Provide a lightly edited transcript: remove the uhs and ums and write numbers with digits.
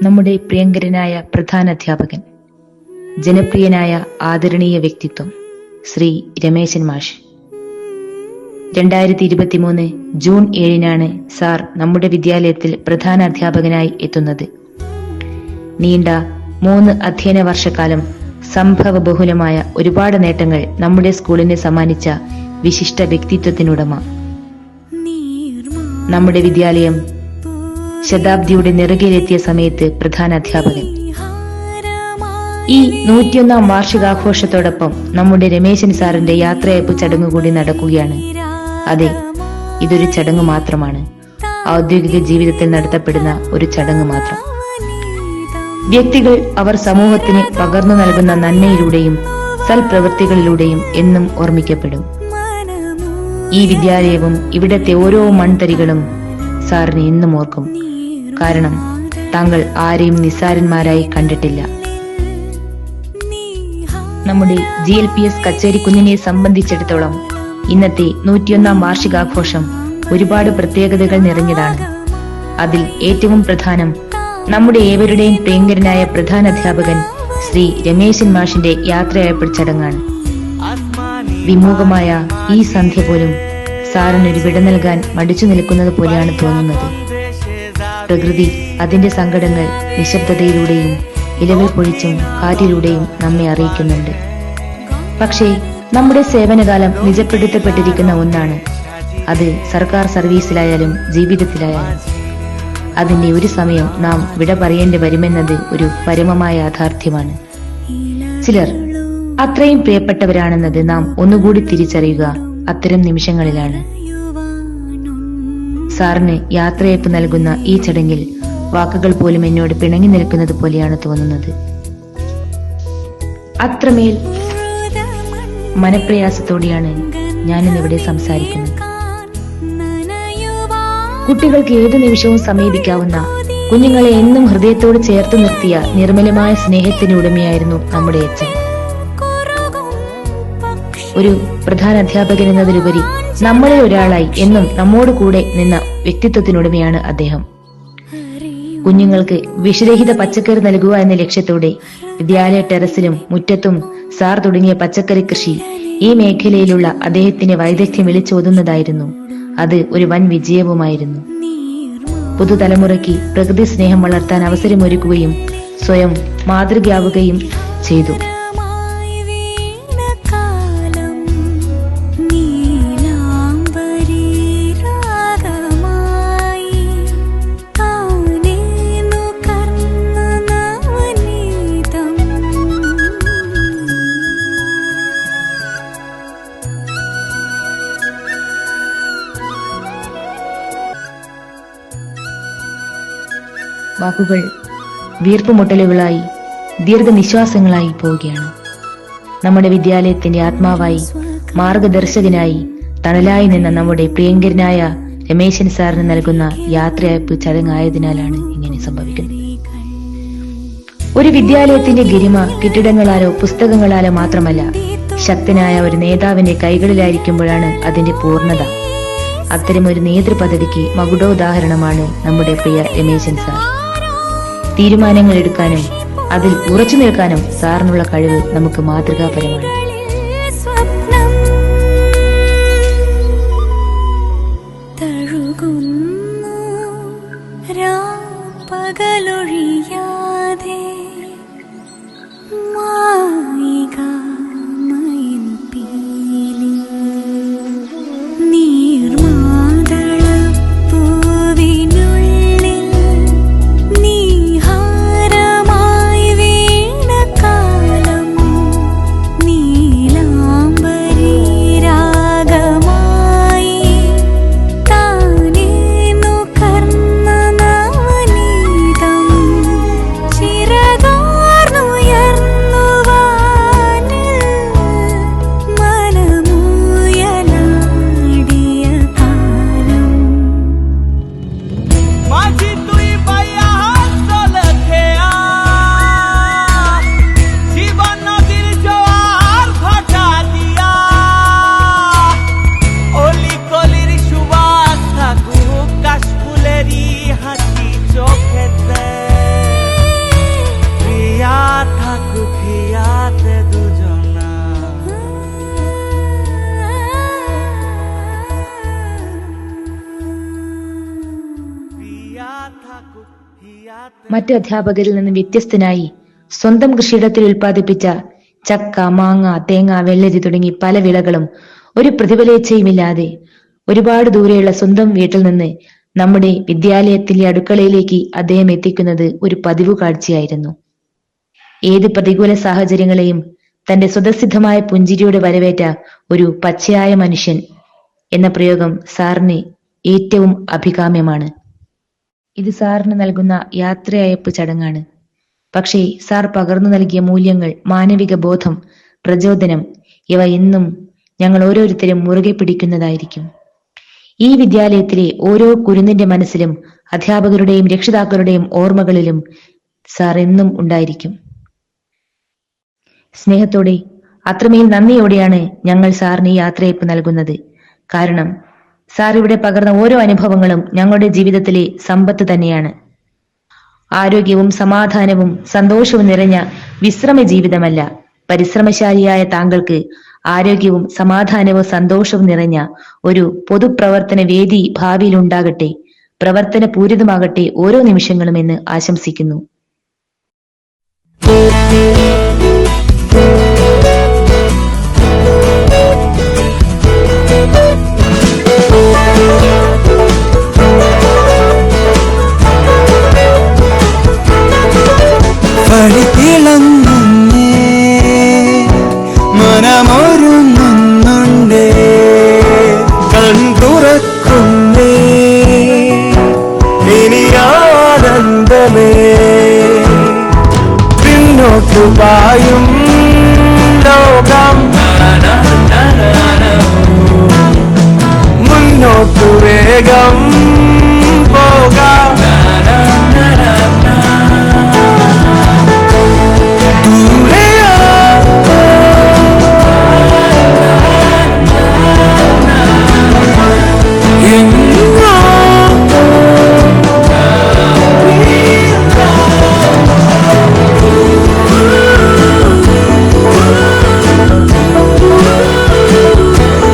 നമ്മുടെ പ്രിയങ്കരനായ പ്രധാനാധ്യാപകൻ, ജനപ്രിയനായ ആദരണീയ വ്യക്തിത്വം ശ്രീ രമേശൻ മാഷ്. 2023 ജൂൺ 7 സാർ നമ്മുടെ വിദ്യാലയത്തിൽ പ്രധാന അധ്യാപകനായി എത്തുന്നത്. നീണ്ട 3 അധ്യയന വർഷക്കാലം സംഭവബഹുലമായ ഒരുപാട് നേട്ടങ്ങൾ നമ്മുടെ സ്കൂളിനെ സമ്മാനിച്ച വിശിഷ്ട വ്യക്തിത്വത്തിനുടമ. നമ്മുടെ വിദ്യാലയം ശതാബ്ദിയുടെ നെറുകയിലെത്തിയ സമയത്ത് പ്രധാന അധ്യാപകൻ. ഈ 101ാം വാർഷികാഘോഷത്തോടൊപ്പം നമ്മുടെ രമേശൻ സാറിന്റെ യാത്രയയപ്പ് ചടങ്ങ് കൂടി നടക്കുകയാണ്. അതെ, ഇതൊരു ചടങ്ങ് മാത്രമാണ്. ഔദ്യോഗിക ജീവിതത്തിൽ നടത്തപ്പെടുന്ന ഒരു ചടങ്ങ് മാത്രം. വ്യക്തികൾ അവർ സമൂഹത്തിന് പകർന്നു നൽകുന്ന നന്മയിലൂടെയും സൽപ്രവൃത്തികളിലൂടെയും എന്നും ഓർമ്മിക്കപ്പെടും. ഈ വിദ്യാലയവും ഇവിടത്തെ ഓരോ മൺതരികളും സാറിനെ എന്നും ഓർക്കും. കാരണം താങ്കൾ ആരെയും നിസ്സാരന്മാരായി കണ്ടിട്ടില്ല. നമ്മുടെ GLPS കച്ചേരി കുഞ്ഞിനെ സംബന്ധിച്ചിടത്തോളം ഇന്നത്തെ 101ാം വാർഷികാഘോഷം ഒരുപാട് പ്രത്യേകതകൾ നിറഞ്ഞതാണ്. അതിൽ ഏറ്റവും പ്രധാനം നമ്മുടെ ഏവരുടെയും പ്രിയങ്കരനായ പ്രധാനാധ്യാപകൻ ശ്രീ രമേശൻ മാഷിന്റെ യാത്രയയപ്പ് ചടങ്ങാണ്. വിമുഖമായ ഈ സന്ധ്യ പോലും സാറിനൊരു വിട നൽകാൻ മടിച്ചു നിൽക്കുന്നത് പോലെയാണ് തോന്നുന്നത്. പ്രകൃതി അതിന്റെ സങ്കടങ്ങൾ നിശബ്ദതയിലൂടെയും ഇലകൾ പൊഴിച്ചും കാറ്റിലൂടെയും നമ്മെ അറിയിക്കുന്നുണ്ട്. പക്ഷേ നമ്മുടെ സേവനകാലം നിജപ്പെടുത്തപ്പെട്ടിരിക്കുന്ന ഒന്നാണ്. അത് സർക്കാർ സർവീസിലായാലും ജീവിതത്തിലായാലും അതിന്റെ ഒരു സമയം നാം വിട പറയേണ്ടി വരുമെന്നത് ഒരു പരമമായ യാഥാർത്ഥ്യമാണ്. ചിലർ അത്രയും പ്രിയപ്പെട്ടവരാണെന്നത് നാം ഒന്നുകൂടി തിരിച്ചറിയുക അത്തരം നിമിഷങ്ങളിലാണ്. സാറിന് യാത്രയയപ്പ് നൽകുന്ന ഈ ചടങ്ങിൽ വാക്കുകൾ പോലും എന്നോട് പിണങ്ങി നിൽക്കുന്നത് പോലെയാണ് തോന്നുന്നത്. അത്രമേൽ മനപ്രയാസത്തോടെയാണ് ഞാനിന്നിവിടെ സംസാരിക്കുന്നത്. കുട്ടികൾക്ക് ഏതു നിമിഷവും സമീപിക്കാവുന്ന, കുഞ്ഞുങ്ങളെ എന്നും ഹൃദയത്തോട് ചേർത്ത് നിർത്തിയ നിർമ്മലമായ സ്നേഹത്തിന് ഉടമയായിരുന്നു നമ്മുടെ അച്ഛൻ. ഒരു പ്രധാന അധ്യാപകൻ എന്നതിലുപരി നമ്മളിൽ ഒരാളായി എന്നും നമ്മോട് കൂടെ നിന്ന വ്യക്തിത്വത്തിനുടമയാണ് അദ്ദേഹം. കുഞ്ഞുങ്ങൾക്ക് വിഷരഹിത പച്ചക്കറി നൽകുക എന്ന ലക്ഷ്യത്തോടെ വിദ്യാലയ ടെറസിലും മുറ്റത്തും സാർ തുടങ്ങിയ പച്ചക്കറി കൃഷി ഈ മേഖലയിലുള്ള അദ്ദേഹത്തിന്റെ വൈദഗ്ധ്യം വിളിച്ചോതുന്നതായിരുന്നു. അത് ഒരു വൻ വിജയവുമായിരുന്നു. പുതുതലമുറയ്ക്ക് പ്രകൃതി സ്നേഹം വളർത്താൻ അവസരമൊരുക്കുകയും സ്വയം മാതൃകയാവുകയും ചെയ്തു. വാക്കുകൾ വീർപ്പുമുട്ടലുകളായി ദീർഘനിശ്വാസങ്ങളായി പോവുകയാണ്. നമ്മുടെ വിദ്യാലയത്തിന്റെ ആത്മാവായി, മാർഗദർശകനായി, തണലായി നിന്ന നമ്മുടെ പ്രിയങ്കരനായ രമേശൻ സാറിന് നൽകുന്ന യാത്രയയപ്പ് ചടങ്ങായതിനാലാണ് ഇങ്ങനെ സംഭവിക്കുന്നത്. ഒരു വിദ്യാലയത്തിന്റെ ഗരിമ കെട്ടിടങ്ങളാലോ പുസ്തകങ്ങളാലോ മാത്രമല്ല, ശക്തനായ ഒരു നേതാവിന്റെ കൈകളിലായിരിക്കുമ്പോഴാണ് അതിന്റെ പൂർണ്ണത. അത്തരമൊരു നേതൃപദവിക്ക് മകുടോദാഹരണമാണ് നമ്മുടെ പ്രിയ രമേശൻ സാർ. തീരുമാനങ്ങൾ എടുക്കാനും അതിൽ ഉറച്ചു നിൽക്കാനും സാറിനുള്ള കഴിവ് നമുക്ക് മാതൃകാപരമാണ്. ചിരകാലം മറ്റു അധ്യാപകരിൽ നിന്ന് വ്യത്യസ്തനായി സ്വന്തം കൃഷിയിടത്തിൽ ഉൽപ്പാദിപ്പിച്ച ചക്ക, മാങ്ങ, തേങ്ങ, വെള്ളരി തുടങ്ങി പല വിളകളും ഒരു പ്രതിഫലേച്ഛയുമില്ലാതെ ഒരുപാട് ദൂരെയുള്ള സ്വന്തം വീട്ടിൽ നിന്ന് നമ്മുടെ വിദ്യാലയത്തിലെ അടുക്കളയിലേക്ക് അദ്ദേഹം എത്തിക്കുന്നത് ഒരു പതിവ് കാഴ്ചയായിരുന്നു. ഏത് പ്രതികൂല സാഹചര്യങ്ങളെയും തന്റെ സ്വതസിദ്ധമായ പുഞ്ചിരിയോടെ വരവേറ്റ ഒരു പച്ചയായ മനുഷ്യൻ എന്ന പ്രയോഗം സാറിന് ഏറ്റവും അഭികാമ്യമാണ്. ഇത് സാറിന് നൽകുന്ന യാത്രയയപ്പ് ചടങ്ങാണ്. പക്ഷേ സാർ പകർന്നു നൽകിയ മൂല്യങ്ങൾ, മാനവിക ബോധം, പ്രചോദനം ഇവ എന്നും ഞങ്ങൾ ഓരോരുത്തരും മുറുകെ പിടിക്കുന്നതായിരിക്കും. ഈ വിദ്യാലയത്തിലെ ഓരോ കുരുന്നിന്റെ മനസ്സിലും അധ്യാപകരുടെയും രക്ഷിതാക്കളുടെയും ഓർമ്മകളിലും സാർ എന്നും ഉണ്ടായിരിക്കും. സ്നേഹത്തോടെ, അത്രമേൽ നന്ദിയോടെയാണ് ഞങ്ങൾ സാറിന് ഈ യാത്രയയപ്പ് നൽകുന്നത്. കാരണം സാർ ഇവിടെ പകർന്ന ഓരോ അനുഭവങ്ങളും ഞങ്ങളുടെ ജീവിതത്തിലെ സമ്പത്ത് തന്നെയാണ്. ആരോഗ്യവും സമാധാനവും സന്തോഷവും നിറഞ്ഞ വിശ്രമ ജീവിതമല്ല, പരിശ്രമശാലിയായ താങ്കൾക്ക് ആരോഗ്യവും സമാധാനവും സന്തോഷവും നിറഞ്ഞ ഒരു പൊതുപ്രവർത്തന വേദി ഭാവിയിൽ ഉണ്ടാകട്ടെ, പ്രവർത്തന പൂരിതമാകട്ടെ ഓരോ നിമിഷങ്ങളും എന്ന് ആശംസിക്കുന്നു. മനമൊരുങ്ങുന്നുണ്ടേ, കൺതുറക്കുന്നേ, ഇനി ആനന്ദമേ, പിന്നോട്ടു പായും ലോകം, മുന്നോട്ടു വേഗം